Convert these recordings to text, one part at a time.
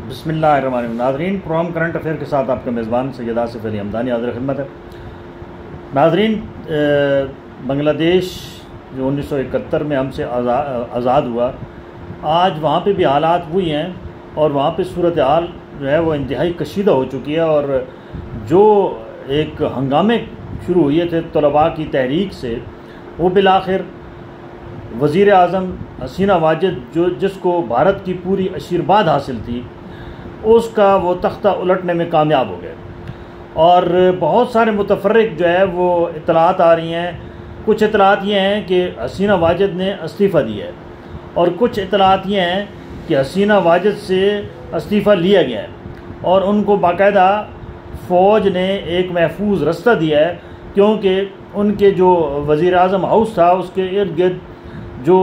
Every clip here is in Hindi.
बिस्मिल्लाहिर्रहमानिर्रहीम। नाज़रीन, प्रोग्राम करंट अफेयर के साथ आपका मेज़बान सैयद आसिफ अली हमदानी हाज़िर खिदमत है। नाज़रीन, बांग्लादेश जो 1971 में हमसे आज़ाद हुआ, आज वहाँ पे भी हालात वही हैं और वहाँ पे सूरत हाल जो है वो इंतहाई कशीदा हो चुकी है। और जो एक हंगामे शुरू हुए थे तलबा की तहरीक से, वो बिलाखिर वज़ीर आज़म हसीना वाजिद जो जिसको भारत की पूरी आशीर्वाद हासिल थी, उसका वो तख्ता उलटने में कामयाब हो गए। और बहुत सारे मुतफर्रिक जो है वो इतलात आ रही हैं। कुछ इतलात ये हैं कि हसीना वाजिद ने इस्तीफ़ा दिया है और कुछ इतलात ये हैं कि हसीना वाजिद से इस्तीफ़ा लिया गया है और उनको बाकायदा फ़ौज ने एक महफूज रास्ता दिया है, क्योंकि उनके जो वज़ीर आज़म हाउस था उसके इर्द गिर्द जो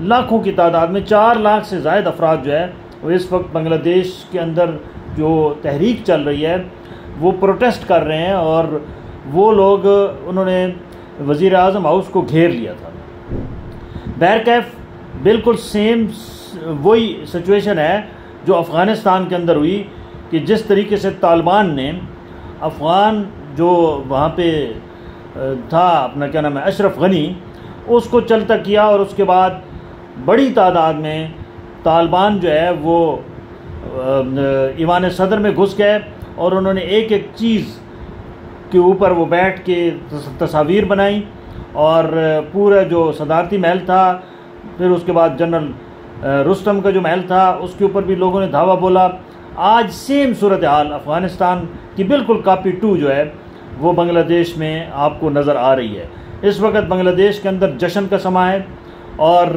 लाखों की तादाद में 4 लाख से ज़ायद अफराद जो है वो इस वक्त बांग्लादेश के अंदर जो तहरीक चल रही है वो प्रोटेस्ट कर रहे हैं। और वो लोग उन्होंने वज़ीर आज़म हाउस को घेर लिया था। बहरकैफ बिल्कुल सेम वही सिचुएशन है जो अफ़गानिस्तान के अंदर हुई कि जिस तरीके से तालिबान ने अफ़गान जो वहाँ पे था, अपना क्या नाम है, अशरफ गनी, उसको चलता किया और उसके बाद बड़ी तादाद में तालिबान जो है वो ईवान सदर में घुस गए और उन्होंने एक एक चीज़ के ऊपर वो बैठ के तस्वीर बनाई। और पूरा जो सदारती महल था, फिर उसके बाद जनरल रुस्तम का जो महल था, उसके ऊपर भी लोगों ने धावा बोला। आज सेम सूरत हाल अफ़गानिस्तान की बिल्कुल कॉपी 2 जो है वो बांग्लादेश में आपको नज़र आ रही है। इस वक्त बांग्लादेश के अंदर जश्न का समा है और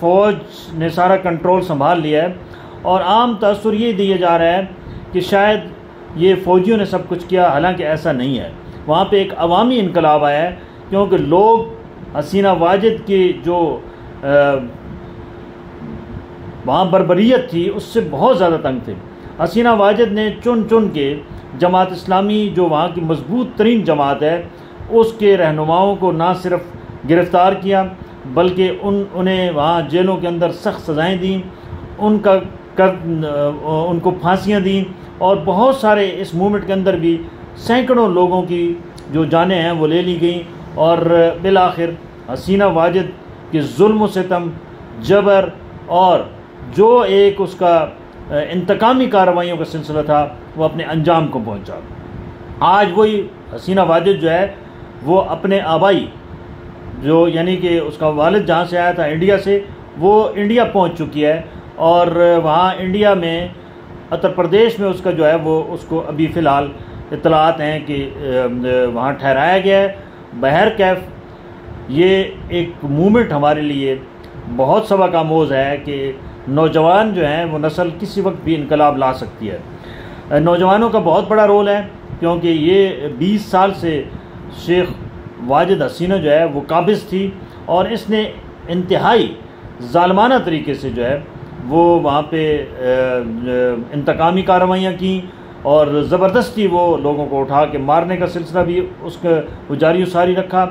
फ़ौज ने सारा कंट्रोल संभाल लिया है और आम तअस्सुर ये दिया जा रहा है कि शायद ये फ़ौजियों ने सब कुछ किया, हालांकि ऐसा नहीं है। वहाँ पे एक अवामी इनकलाब आया है, क्योंकि लोग हसीना वाजिद की जो वहाँ बर्बरियत थी उससे बहुत ज़्यादा तंग थे। हसीना वाजिद ने चुन चुन के जमात इस्लामी जो वहाँ की मजबूत तरीन जमात है उसके रहनुमाओं को ना सिर्फ गिरफ़्तार किया बल्कि उन्हें वहाँ जेलों के अंदर सख्त सज़ाएँ दी, उनको फांसियाँ दी और बहुत सारे इस मूवमेंट के अंदर भी सैकड़ों लोगों की जो जानें हैं वो ले ली गई। और बिलाखिर हसीना वाजिद के जुल्म सितम, जबर और जो एक उसका इंतकामी कार्रवाइयों का सिलसिला था वो अपने अंजाम को पहुंचा। आज वही हसीना वाजिद जो है वो अपने आबाई जो यानी कि उसका वालिद जहाँ से आया था इंडिया से, वो इंडिया पहुँच चुकी है और वहाँ इंडिया में उत्तर प्रदेश में उसका जो है वो उसको अभी फ़िलहाल इतलात हैं कि वहाँ ठहराया गया है। बहरकैफ ये एक मूवमेंट हमारे लिए बहुत सबक आमोज़ है कि नौजवान जो हैं वो नस्ल किसी वक्त भी इनकलाब ला सकती है। नौजवानों का बहुत बड़ा रोल है, क्योंकि ये 20 साल से शेख वाजिद हसीना जो है वो काबिज़ थी और इसने इंतहाई ज़ालिमाना तरीके से जो है वो वहाँ पे इंतकामी कार्रवाइयाँ की और ज़बरदस्ती वो लोगों को उठा के मारने का सिलसिला भी उसका वो जारी सारी रखा।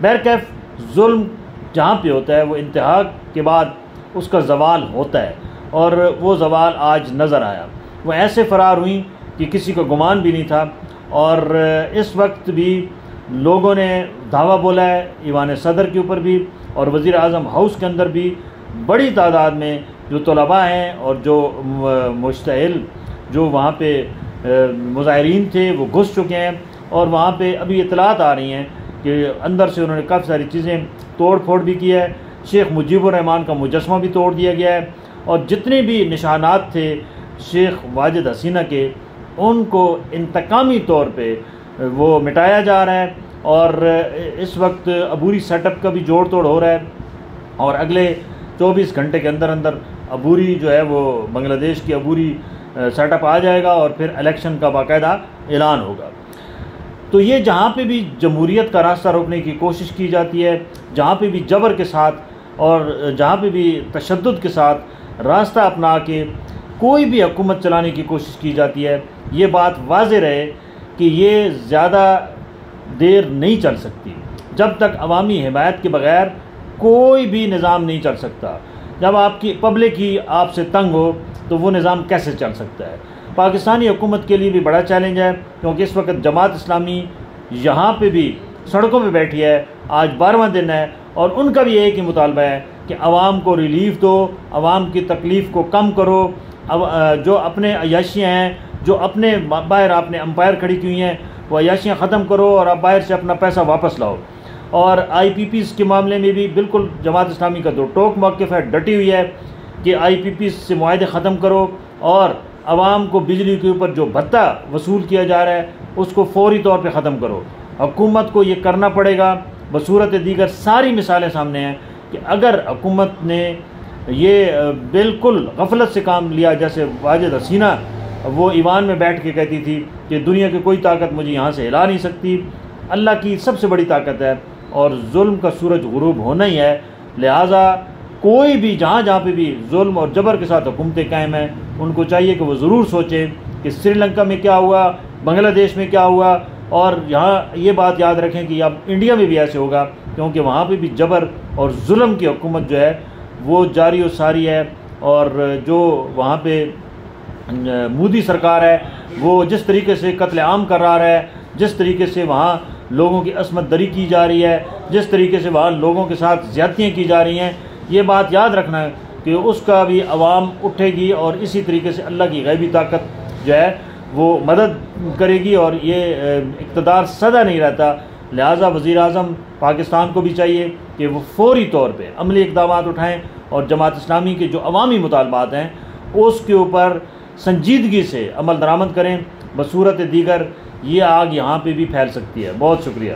बहरकैफ जुल्म जहाँ पे होता है वो इंतहा के बाद उसका ज़वाल होता है और वो ज़वाल आज नज़र आया। वो ऐसे फ़रार हुई कि किसी को गुमान भी नहीं था और इस वक्त भी लोगों ने धावा बोला है ईवान सदर के ऊपर भी और वज़ीर आज़म हाउस के अंदर भी बड़ी तादाद में जो तलबा हैं और जो मुश्तइल जो वहाँ पे मुज़ाहिरीन थे वो घुस चुके हैं। और वहाँ पे अभी इतलात आ रही हैं कि अंदर से उन्होंने काफ़ी सारी चीज़ें तोड़ फोड़ भी की है। शेख मुजीबुर रहमान का मुजस्मा भी तोड़ दिया गया है और जितने भी निशानात थे शेख वाजिद हसीना के, उनको इंतकामी तौर पे वो मिटाया जा रहा है। और इस वक्त अबूरी सेटअप का भी जोड़ तोड़ हो रहा है और अगले 24 घंटे के अंदर अंदर अबूरी जो है वो बांग्लादेश की अबूरी सेटअप आ जाएगा और फिर इलेक्शन का बाकायदा ऐलान होगा। तो ये जहाँ पे भी जमहूरियत का रास्ता रोकने की कोशिश की जाती है, जहाँ पे भी जबर के साथ और जहाँ पे भी तशद्दुद के साथ रास्ता अपना के कोई भी हुकूमत चलाने की कोशिश की जाती है, ये बात वाज़ेह रहे कि ये ज़्यादा देर नहीं चल सकती। जब तक अवामी हिमायत के बग़ैर कोई भी निज़ाम नहीं चल सकता। जब आपकी पब्लिक ही आपसे तंग हो तो वो निज़ाम कैसे चल सकता है। पाकिस्तानी हुकूमत के लिए भी बड़ा चैलेंज है, क्योंकि इस वक्त जमात इस्लामी यहाँ पे भी सड़कों पे बैठी है, आज 12वां दिन है, और उनका भी एक ही मुतालबा है कि आवाम को रिलीफ दो, आवाम की तकलीफ़ को कम करो। अब जो अपने अयाशियाँ हैं, जो अपने बाहर आपने अंपायर खड़ी की हुई हैं, वो अयाशियाँ ख़त्म करो और आप बाहर से अपना पैसा वापस लाओ। और IPPs के मामले में भी बिल्कुल जमात इस्लामी का दो टोक मौक़िफ़ है, डटी हुई है कि IPPs से मुआहदे ख़त्म करो और आवाम को बिजली के ऊपर जो भत्ता वसूल किया जा रहा है उसको फौरी तौर पे ख़त्म करो। हुकूमत को ये करना पड़ेगा। बसूरत दीगर सारी मिसालें सामने हैं कि अगर हुकूमत ने ये बिल्कुल गफलत से काम लिया, जैसे वाजिद हसीना वो ईवान में बैठ के कहती थी कि दुनिया की कोई ताकत मुझे यहाँ से हिला नहीं सकती, अल्लाह की सबसे बड़ी ताकत है और जुल्म का सूरज गुरूब होना ही है। लिहाजा कोई भी जहाँ जहाँ पे भी जुल्म और जबर के साथ हुकूमतें कायम हैं, उनको चाहिए कि वो ज़रूर सोचें कि श्रीलंका में क्या हुआ, बांग्लादेश में क्या हुआ, और यहाँ ये बात याद रखें कि अब इंडिया में भी ऐसे होगा, क्योंकि वहाँ पे भी जबर और जुल्म की हुकूमत जो है वो जारी और सारी है। और जो वहाँ पे मोदी सरकार है वो जिस तरीके से कत्ले आम करा रहा है, जिस तरीके से वहाँ लोगों की असमत दरी की जा रही है, जिस तरीके से वहाँ लोगों के साथ ज़्यादतियाँ की जा रही हैं, ये बात याद रखना है कि उसका भी अवाम उठेगी और इसी तरीके से अल्लाह की गैबी ताकत जो है वो मदद करेगी। और ये इक़्तिदार सदा नहीं रहता। लिहाजा वज़ीर-ए-आज़म पाकिस्तान को भी चाहिए कि वो फौरी तौर पे अमली इक़दामात उठाएँ और जमात इस्लामी के जो अवामी मुतालबात हैं उसके ऊपर संजीदगी से अमल दरामद करें। बसूरत दीगर ये आग यहाँ पे भी फैल सकती है। बहुत शुक्रिया।